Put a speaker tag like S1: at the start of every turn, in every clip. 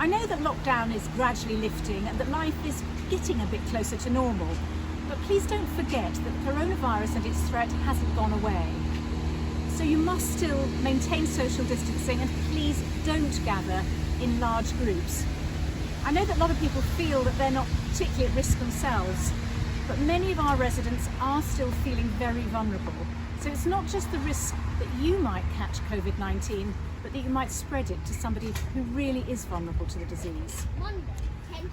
S1: I know that lockdown is gradually lifting and that life is getting a bit closer to normal, but please don't forget that the coronavirus and its threat hasn't gone away. So you must still maintain social distancing and please don't gather in large groups. I know that a lot of people feel that they're not particularly at risk themselves, but many of our residents are still feeling very vulnerable. So it's not just the risk that you might catch COVID-19, but that you might spread it to somebody who really is vulnerable to the disease.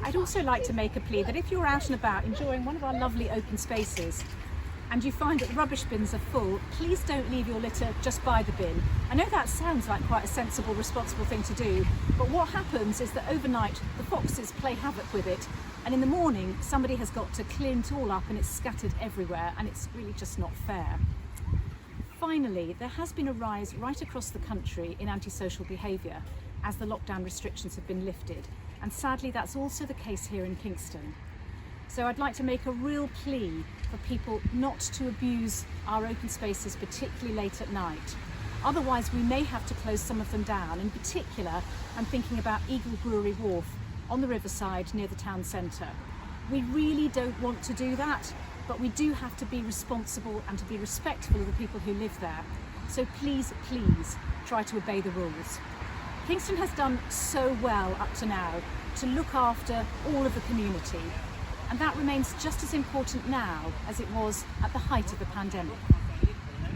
S1: I'd also like to make a plea that if you're out and about enjoying one of our lovely open spaces and you find that the rubbish bins are full, please don't leave your litter just by the bin. I know that sounds like quite a sensible, responsible thing to do, but what happens is that overnight the foxes play havoc with it, and in the morning somebody has got to clean it all up and it's scattered everywhere, and it's really just not fair. Finally, there has been a rise right across the country in antisocial behaviour as the lockdown restrictions have been lifted, and sadly that's also the case here in Kingston. So I'd like to make a real plea for people not to abuse our open spaces, particularly late at night. Otherwise we may have to close some of them down. In particular, I'm thinking about Eagle Brewery Wharf on the riverside near the town centre. We really don't want to do that, but we do have to be responsible and to be respectful of the people who live there. So please, please try to obey the rules. Kingston has done so well up to now to look after all of the community, and that remains just as important now as it was at the height of the pandemic.